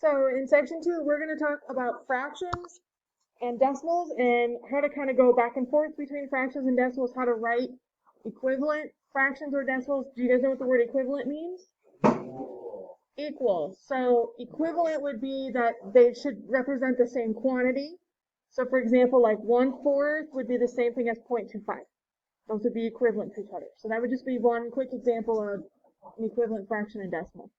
So in section 2, we're going to talk about fractions and decimals and how to kind of go back and forth between fractions and decimals, how to write equivalent fractions or decimals. Do you guys know what the word equivalent means? Equal. So equivalent would be that they should represent the same quantity. So for example, like 1/4 would be the same thing as 0.25. Those would be equivalent to each other. So that would just be one quick example of an equivalent fraction and decimal.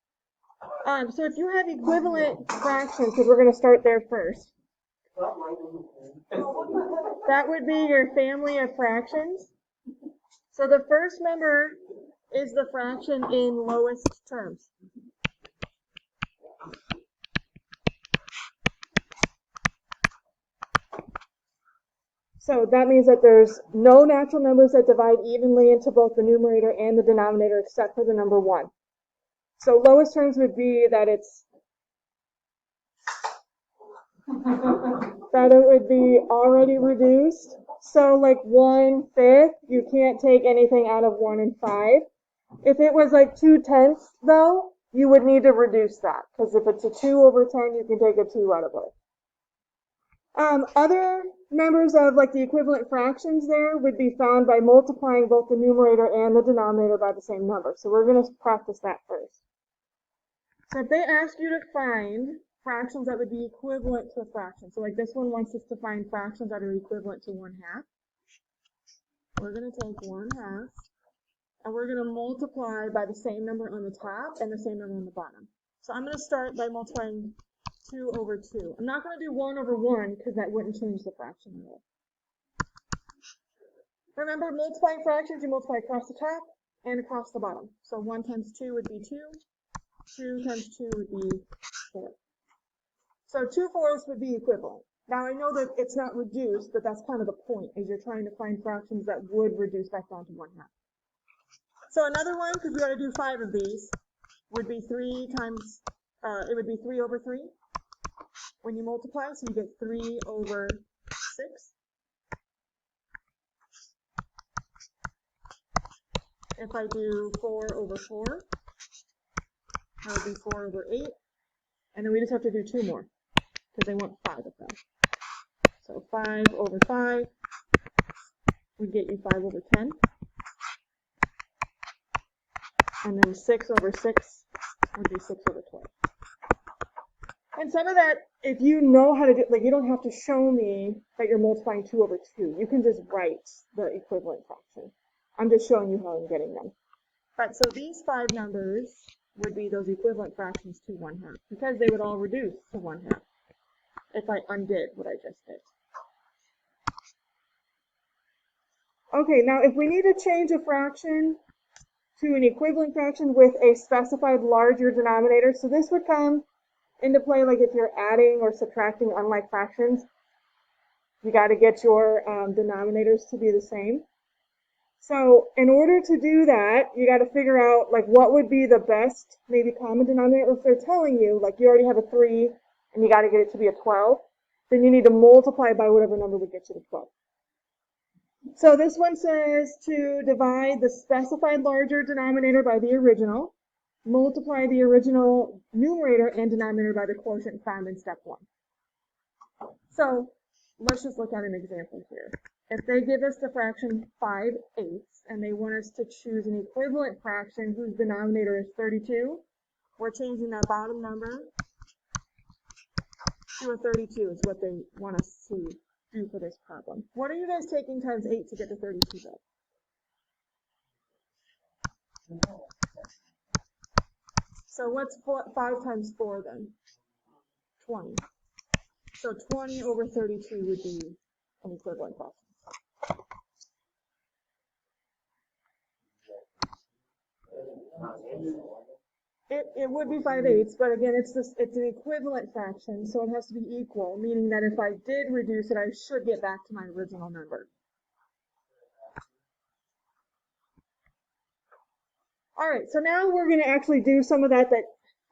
So if you have equivalent fractions, because we're going to start there first, that would be your family of fractions. So the first member is the fraction in lowest terms. So that means that there's no natural numbers that divide evenly into both the numerator and the denominator except for the number 1. So lowest terms would be that it would be already reduced. So like 1/5, you can't take anything out of 1 and 5. If it was like 2/10 though, you would need to reduce that, because if it's a 2/10, you can take a 2 out of it. Other members of like the equivalent fractions there would be found by multiplying both the numerator and the denominator by the same number. So we're going to practice that first. So if they ask you to find fractions that would be equivalent to a fraction, so like this one wants us to find fractions that are equivalent to 1/2. We're going to take 1/2 and we're going to multiply by the same number on the top and the same number on the bottom. So I'm going to start by multiplying 2/2. I'm not going to do 1/1 because that wouldn't change the fraction at all. Remember, multiplying fractions, you multiply across the top and across the bottom. So 1 times 2 would be 2. 2 times 2 would be 4. So 2/4 would be equivalent. Now I know that it's not reduced, but that's kind of the point, is you're trying to find fractions that would reduce back down to 1/2. So another one, because we got to do 5 of these, would be 3 times, it would be 3/3 when you multiply, so you get 3/6. If I do 4/4, that would be 4/8. And then we just have to do 2 more, because they want 5 of them. So 5/5 would get you 5/10. And then 6/6 would be 6/12. And some of that, if you know how to do, like you don't have to show me that you're multiplying 2/2. You can just write the equivalent fraction. I'm just showing you how I'm getting them. Right, so these 5 numbers would be those equivalent fractions to 1/2, because they would all reduce to 1/2 if I undid what I just did. Okay, now if we need to change a fraction to an equivalent fraction with a specified larger denominator, so this would come into play like if you're adding or subtracting unlike fractions. You got to get your denominators to be the same. So in order to do that, you got to figure out like what would be the best maybe common denominator. If they're telling you like you already have a 3 and you got to get it to be a 12, then you need to multiply by whatever number would get you to 12. So this one says to divide the specified larger denominator by the original, multiply the original numerator and denominator by the quotient found in step 1. So let's just look at an example here. If they give us the fraction 5/8 and they want us to choose an equivalent fraction whose denominator is 32, we're changing that bottom number to a 32 is what they want us to do for this problem. What are you guys taking times 8 to get to 32 though? So what's 5 times 4 then? 20. So 20/32 would be an equivalent fraction. It would be 5/8, but again, it's an equivalent fraction, so it has to be equal, meaning that if I did reduce it, I should get back to my original number. All right, so now we're going to actually do some of that.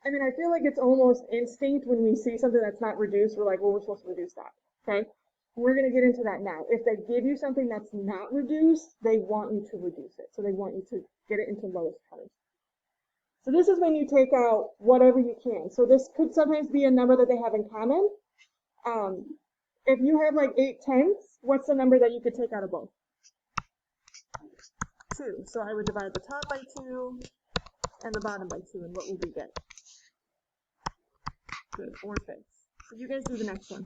I mean, I feel like it's almost instinct when we see something that's not reduced, we're like, well, we're supposed to reduce that, okay? We're going to get into that now. If they give you something that's not reduced, they want you to reduce it. So they want you to get it into lowest terms. So this is when you take out whatever you can. So this could sometimes be a number that they have in common. If you have like 8/10, what's the number that you could take out of both? 2. So I would divide the top by 2 and the bottom by 2, and what would we get? Good, 4/5. So you guys do the next one.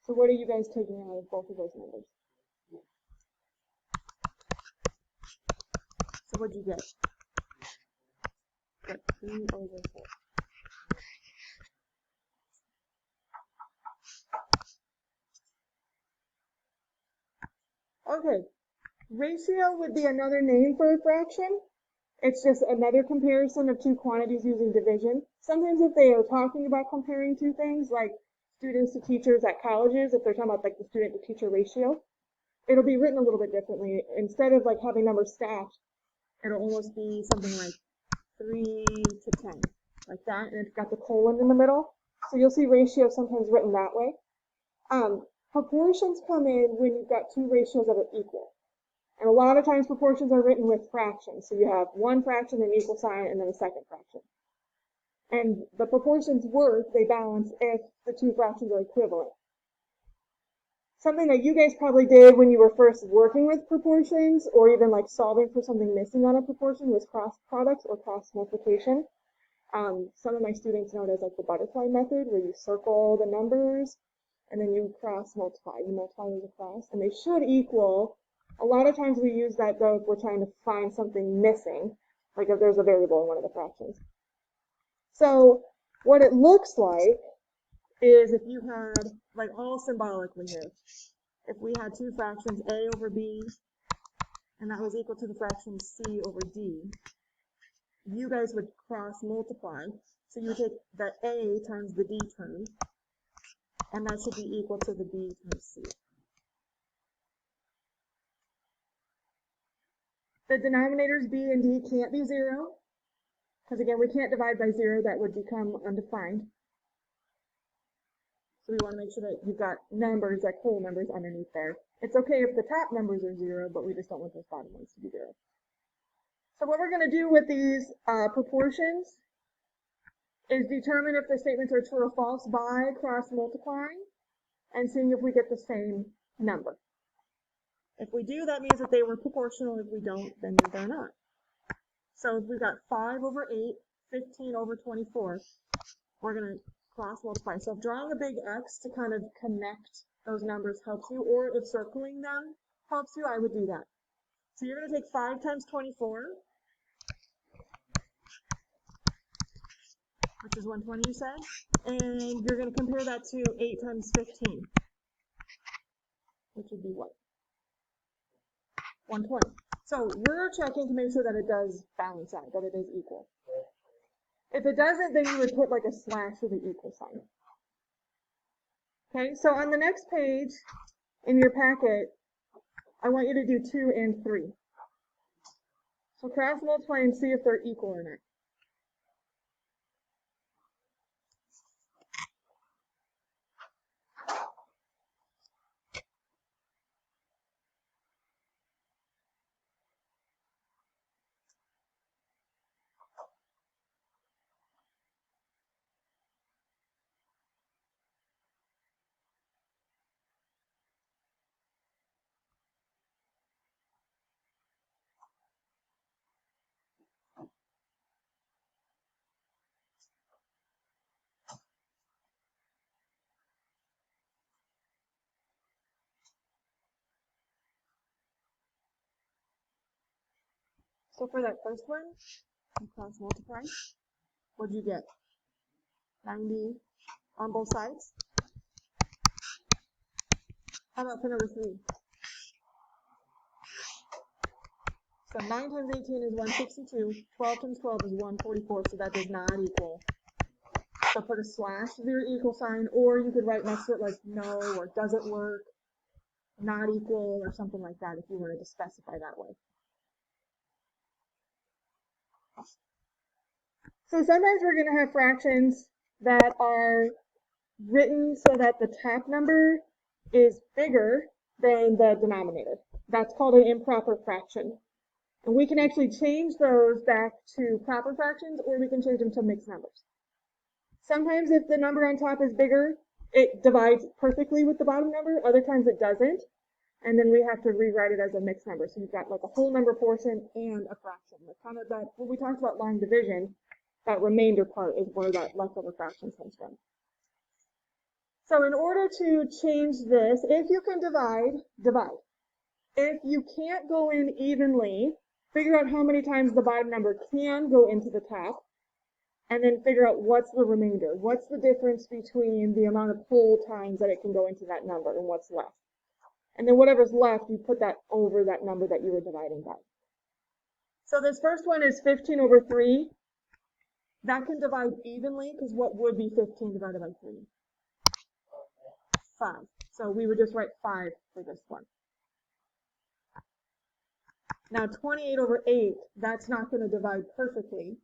So what are you guys taking out of both of those numbers? So what'd you get? Got 3/4. Okay, ratio would be another name for a fraction. It's just another comparison of two quantities using division. Sometimes if they are talking about comparing two things, like students to teachers at colleges, if they're talking about like the student to teacher ratio, it'll be written a little bit differently. Instead of like having numbers stacked, it'll almost be something like 3/10, like that, and it's got the colon in the middle. So you'll see ratio sometimes written that way. Proportions come in when you've got two ratios that are equal. And a lot of times proportions are written with fractions. So you have one fraction, an equal sign, and then a second fraction. And the proportions work, they balance if the two fractions are equivalent. Something that you guys probably did when you were first working with proportions, or even like solving for something missing on a proportion, was cross products or cross multiplication. Some of my students know it as like the butterfly method, where you circle the numbers and then you cross multiply. You multiply those across, and they should equal. A lot of times we use that though if we're trying to find something missing, like if there's a variable in one of the fractions. So what it looks like is if you had, like all symbolically here, if we had two fractions, a over b, and that was equal to the fraction c over d, you guys would cross multiply. So you would take the a times the d term, and that should be equal to the b times c. The denominators b and d can't be 0, because again, we can't divide by 0, that would become undefined. So we want to make sure that you've got numbers, like whole numbers underneath there. It's okay if the top numbers are 0, but we just don't want those bottom ones to be 0. So what we're going to do with these proportions is determine if the statements are true or false by cross multiplying and seeing if we get the same number. If we do, that means that they were proportional. If we don't, then they're not. So if we've got 5 over 8, 15 over 24, we're going to cross multiply. So if drawing a big X to kind of connect those numbers helps you, or if circling them helps you, I would do that. So you're going to take 5 times 24, which is 120, you said, and you're going to compare that to 8 times 15, which would be what? 120. So we're checking to make sure that it does balance out, that it is equal. If it doesn't, then you would put like a slash with the equal sign. Okay, so on the next page in your packet, I want you to do 2 and 3. So cross multiply and see if they're equal or not. So for that first one, you cross multiply. What'd you get? 90 on both sides. How about for number 3? So 9 times 18 is 162. 12 times 12 is 144, so that does not equal. So put a slash with your equal sign, or you could write next to it like no, or doesn't work, not equal, or something like that if you wanted to specify that way. So sometimes we're going to have fractions that are written so that the top number is bigger than the denominator. That's called an improper fraction. And we can actually change those back to proper fractions, or we can change them to mixed numbers. Sometimes if the number on top is bigger, it divides perfectly with the bottom number. Other times it doesn't. And then we have to rewrite it as a mixed number. So you've got like a whole number portion and a fraction. That's kind of that, when we talked about long division, that remainder part is where that leftover fraction comes from. So in order to change this, if you can divide, divide. If you can't go in evenly, figure out how many times the bottom number can go into the top, and then figure out what's the remainder. What's the difference between the amount of whole times that it can go into that number and what's left. And then whatever's left, you put that over that number that you were dividing by. So this first one is 15 over 3. That can divide evenly, because what would be 15 divided by 3? 5. So we would just write 5 for this one. Now 28 over 8, that's not going to divide perfectly.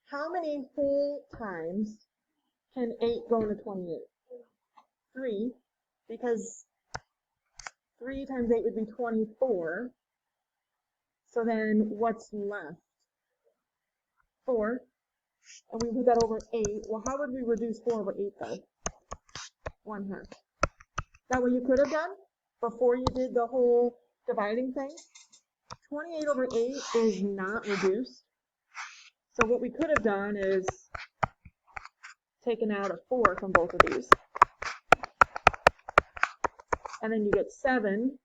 How many whole times can 8 go into 28? 3, because 3 times 8 would be 24. So then what's left? 4. And we put that over 8. Well, how would we reduce 4 over 8 though? 1/2. That what you could have done before you did the whole dividing thing? 28 over 8 is not reduced. So what we could have done is taken out a 4 from both of these. And then you get 7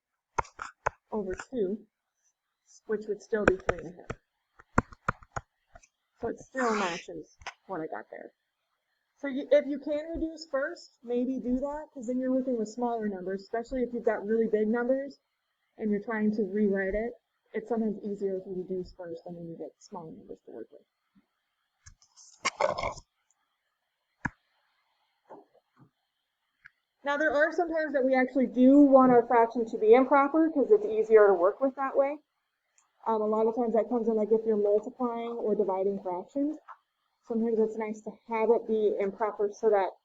over 2, which would still be 3.5. So it still matches what I got there. So if you can reduce first, maybe do that, because then you're working with smaller numbers, especially if you've got really big numbers and you're trying to rewrite it. It's sometimes easier if you reduce first and then you get smaller numbers to work with. Now there are some times that we actually do want our fraction to be improper because it's easier to work with that way. A lot of times that comes in like if you're multiplying or dividing fractions. Sometimes it's nice to have it be improper so that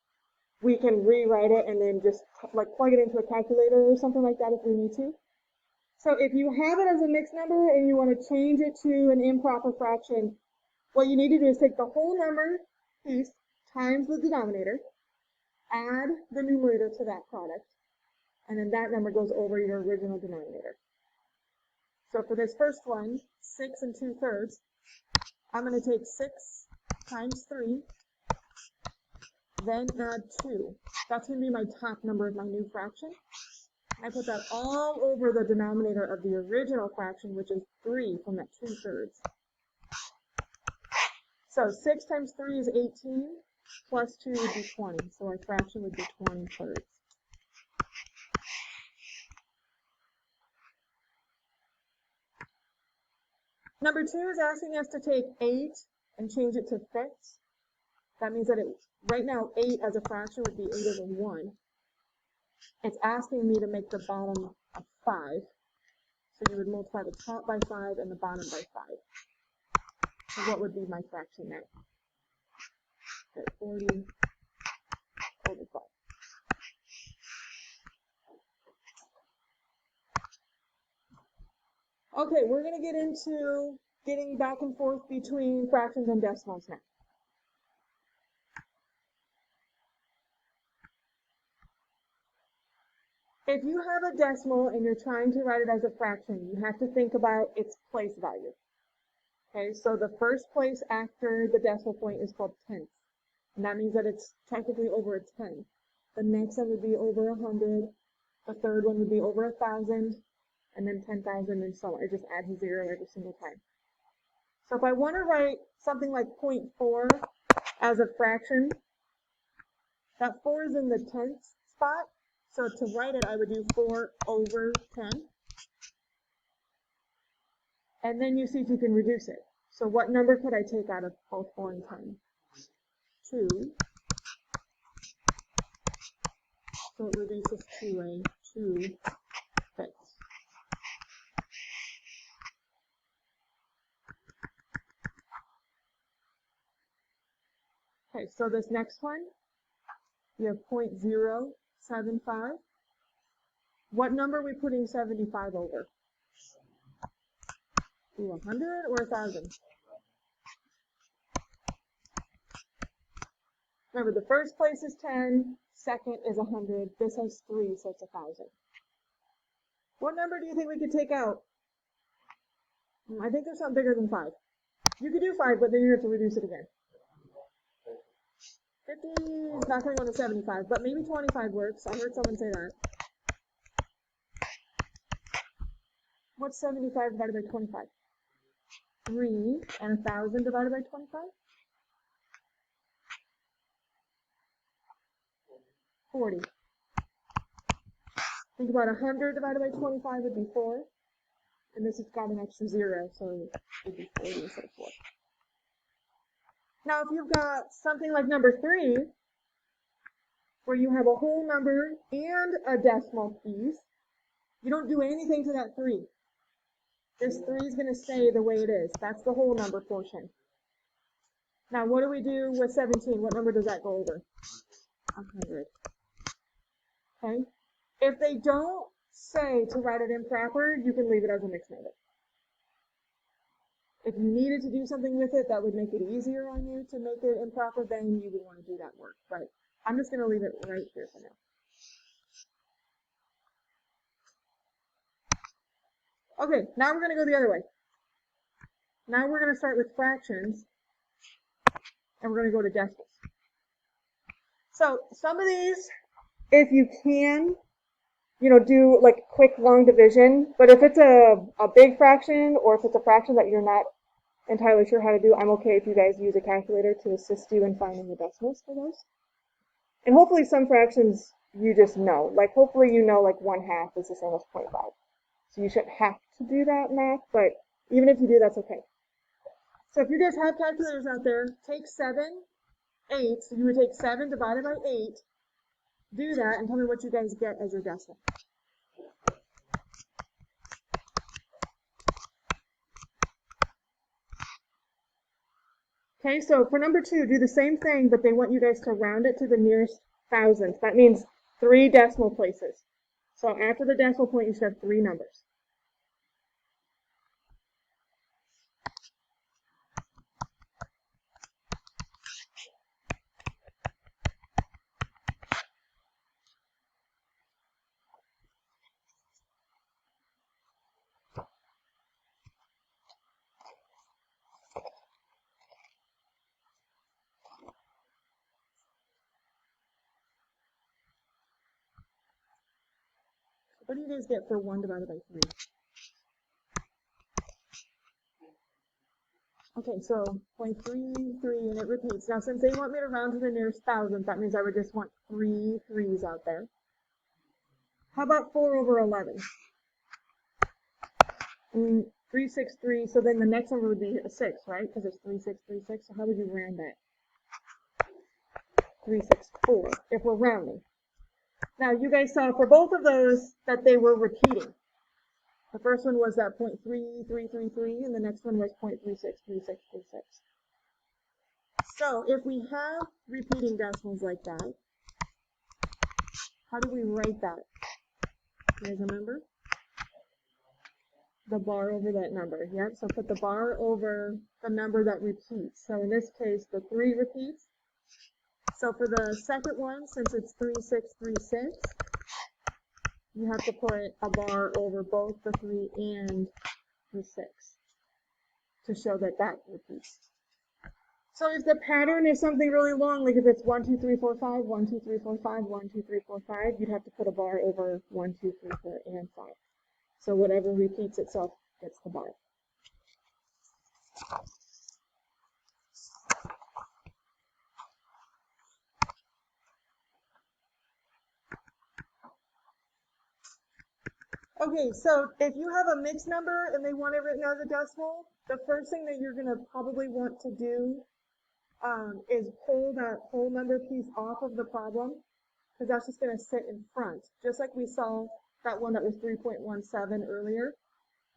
we can rewrite it and then just like plug it into a calculator or something like that if we need to. So if you have it as a mixed number and you want to change it to an improper fraction, what you need to do is take the whole number piece times the denominator, add the numerator to that product, and then that number goes over your original denominator. So for this first one, 6 2/3, I'm going to take 6 times 3, then add 2. That's going to be my top number of my new fraction. I put that all over the denominator of the original fraction, which is 3 from that 2/3. So 6 times 3 is 18, plus 2 would be 20. So our fraction would be 20/3. Number 2 is asking us to take 8 and change it to fifths. That means that right now 8 as a fraction would be 8 over 1. It's asking me to make the bottom a 5. So you would multiply the top by 5 and the bottom by 5. So what would be my fraction there? Okay, 40 over 5. Okay, we're going to get into getting back and forth between fractions and decimals now. If you have a decimal and you're trying to write it as a fraction, you have to think about its place value. Okay, so the first place after the decimal point is called tenths. And that means that it's technically over a 10. The next one would be over 100. The third one would be over 1,000. And then 10,000 and so on. It just adds a 0 every single time. So if I want to write something like 0.4 as a fraction, that 4 is in the tenths spot. So to write it, I would do 4 over 10. And then you see if you can reduce it. So what number could I take out of both 4 and 10? 2. So it reduces to a 2/5. Okay, so this next one, you have 0.075. What number are we putting 75 over? Ooh, 100 or 1,000? Remember, the first place is 10, second is 100, this has 3, so it's 1,000. What number do you think we could take out? I think there's something bigger than 5. You could do 5, but then you have to reduce it again. 50 is not going to go to 75, but maybe 25 works. I heard someone say that. What's 75 divided by 25? 3, and 1,000 divided by 25? 40. Think about 100 divided by 25 would be 4. And this has got an extra 0, so it would be 40 instead of 4. Now, if you've got something like number 3, where you have a whole number and a decimal piece, you don't do anything to that 3. This 3 is going to stay the way it is. That's the whole number portion. Now, what do we do with 17? What number does that go over? 100. Okay? If they don't say to write it improper, you can leave it as a mixed number. If you needed to do something with it that would make it easier on you to make it improper, then you would want to do that work. But I'm just going to leave it right here for now. Okay, now we're going to go the other way. Now we're going to start with fractions, and we're going to go to decimals. So some of these, if you can, do like quick long division, but if it's a big fraction, or if it's a fraction that you're not entirely sure how to do, I'm okay if you guys use a calculator to assist you in finding the decimals for those. And hopefully some fractions you just know. Like hopefully you know like 1/2 is the same as 0.5. So you shouldn't have to do that math, but even if you do, that's okay. So if you guys have calculators out there, take 7, 8. So you would take 7 divided by 8. Do that and tell me what you guys get as your decimal. Okay, so for number 2, do the same thing, but they want you guys to round it to the nearest thousandth. That means 3 decimal places. So after the decimal point, you should have 3 numbers. What do you guys get for 1 divided by 3? Okay, so 0.33, and it repeats. Now, since they want me to round to the nearest thousandth, that means I would just want 3 3s out there. How about 4 over 11? 363, so then the next number would be a 6, right? Because it's 3636, so how would you round that? 364, if we're rounding. Now, you guys saw for both of those that they were repeating. The first one was that 0.3333, and the next one was 0.363636. So, if we have repeating decimals like that, how do we write that? You guys remember? The bar over that number. Yep, so put the bar over the number that repeats. So in this case, the 3 repeats. So for the second one, since it's 3636, you have to put a bar over both the 3 and the 6 to show that that repeats. So if the pattern is something really long, like if it's 1, 2, 3, 4, 5, 1, 2, 3, 4, 5, 1, 2, 3, 4, 5, you'd have to put a bar over 1, 2, 3, 4, and 5. So whatever repeats itself gets the bar. Okay, so if you have a mixed number and they want it written as a decimal, the first thing that you're going to probably want to do is pull that whole number piece off of the problem, because that's just going to sit in front. Just like we saw that one that was 3.17 earlier,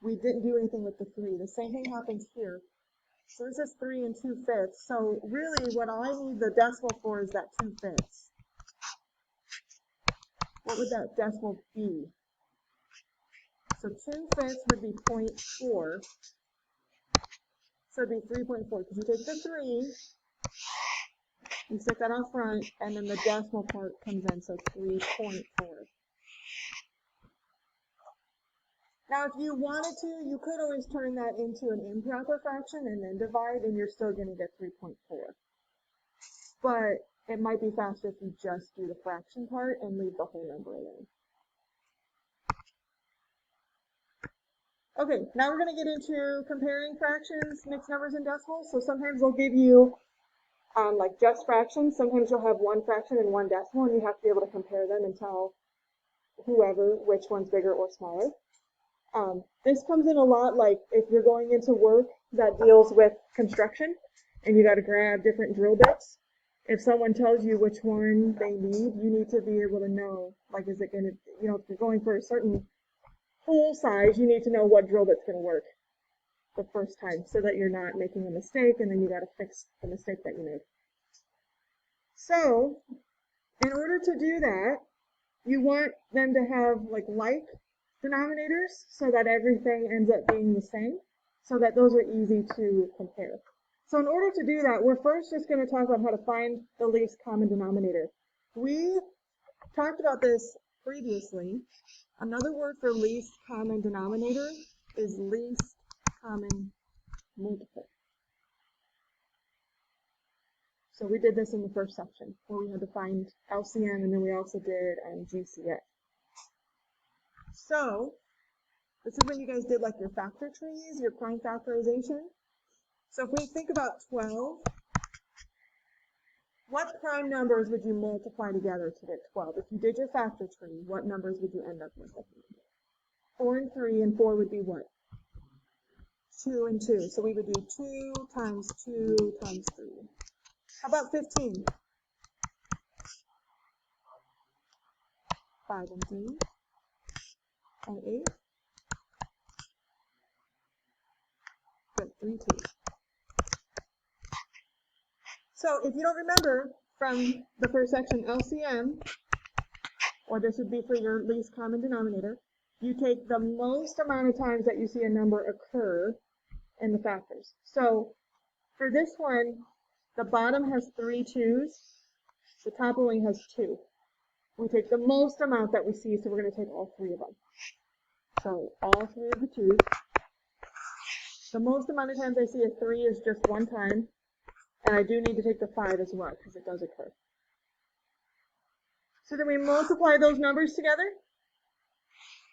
we didn't do anything with the 3. The same thing happens here. So this is 3 2/5. So really what I need the decimal for is that 2/5. What would that decimal be? So 2/5 would be 0.4. So it'd be 3.4. Because you take the 3, you stick that on front, and then the decimal part comes in, so 3.4. Now, if you wanted to, you could always turn that into an improper fraction and then divide, and you're still going to get 3.4. But it might be faster if you just do the fraction part and leave the whole number in. Okay, now we're going to get into comparing fractions, mixed numbers, and decimals. So sometimes they'll give you like just fractions. Sometimes you'll have one fraction and one decimal, and you have to be able to compare them and tell whoever which one's bigger or smaller. This comes in a lot like if you're going into work that deals with construction and you got to grab different drill bits. If someone tells you which one they need, you need to be able to know, like, is it going to, you know, if you're going for a certain hole size, you need to know what drill bit's going to work the first time so that you're not making a mistake and then you got to fix the mistake that you made. So, in order to do that, you want them to have like denominators so that everything ends up being the same, so that those are easy to compare. So in order to do that, we're first just going to talk about how to find the least common denominator. We talked about this previously. Another word for least common denominator is least common multiple. So we did this in the first section where we had to find LCM, and then we also did GCA. So this is when you guys did like your factor trees, your prime factorization. So if we think about 12, what prime numbers would you multiply together to get 12? If you did your factor tree, what numbers would you end up with? 4 and 3, and 4 would be what? 2 and 2. So we would do 2 times 2 times 3. How about 15? 5 and 3. And 8. Good, 3 2s. So if you don't remember from the first section, LCM, or this would be for your least common denominator, you take the most amount of times that you see a number occur in the factors. So for this one, the bottom has 3 2s, the top only has 2. We take the most amount that we see, so we're going to take all 3 of them. So all 3 of the 2s. The most amount of times I see a 3 is just one time, and I do need to take the 5 as well, because it does occur. So then we multiply those numbers together.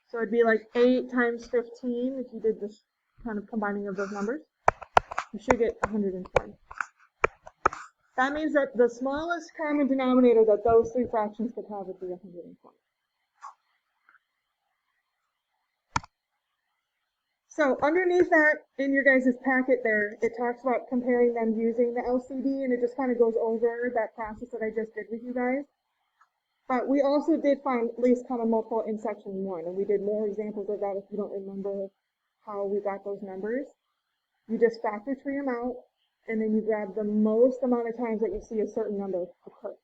So it'd be like 8 times 15 if you did this kind of combining of those numbers. You should get 120. That means that the smallest common denominator that those 3 fractions could have would be 120. So underneath that, in your guys' packet there, it talks about comparing them using the LCD, and it just kind of goes over that process that I just did with you guys. But we also did find least common multiple in section 1, and we did more examples of that if you don't remember how we got those numbers. You just factor tree them out, and then you grab the most amount of times that you see a certain number occur.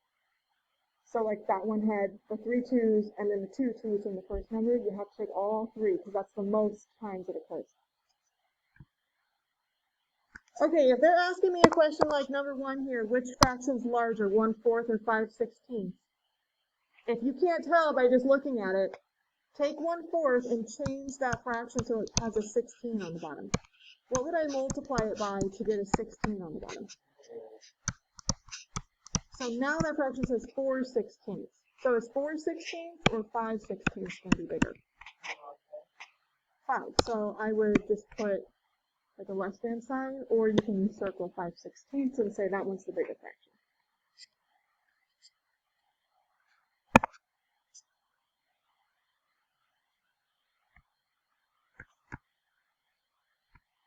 So like that one had the 3 2s and then the 2 2s in the first number. You have to take all 3 because that's the most times it occurs. Okay, if they're asking me a question like number 1 here, which fraction's larger, 1/4 or 5/16? If you can't tell by just looking at it, take 1/4 and change that fraction so it has a 16 on the bottom. What would I multiply it by to get a 16 on the bottom? So now that fraction says 4/16. So is 4/16 or 5/16 going to be bigger? 5. So I would just put like a less than sign, or you can circle 5/16 and say that one's the bigger fraction.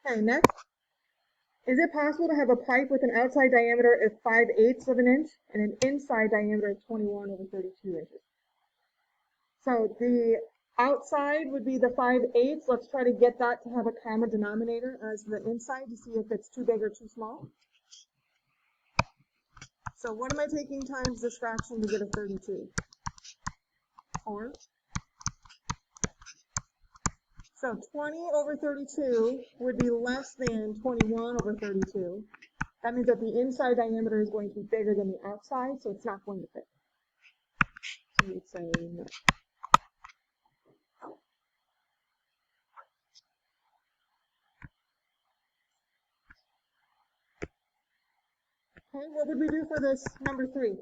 Okay, next. Is it possible to have a pipe with an outside diameter of 5/8 of an inch and an inside diameter of 21/32 inches? So the Outside would be the 5/8. Let's try to get that to have a common denominator as the inside to see if it's too big or too small. So what am I taking times this fraction to get a 32? 4. So 20 over 32 would be less than 21 over 32. That means that the inside diameter is going to be bigger than the outside, so it's not going to fit. So you'd say no. Okay, what would we do for this number 3?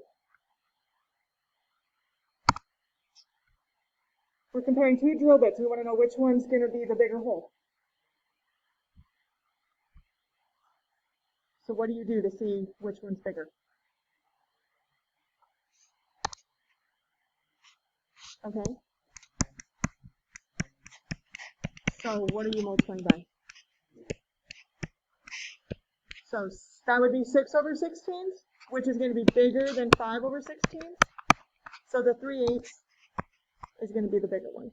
We're comparing 2 drill bits. We want to know which one's going to be the bigger hole. So what do you do to see which one's bigger? Okay. So what are you multiplying by? So that would be 6 over 16, which is going to be bigger than 5 over 16. So the 3/8 is going to be the bigger one.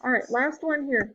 All right, last one here.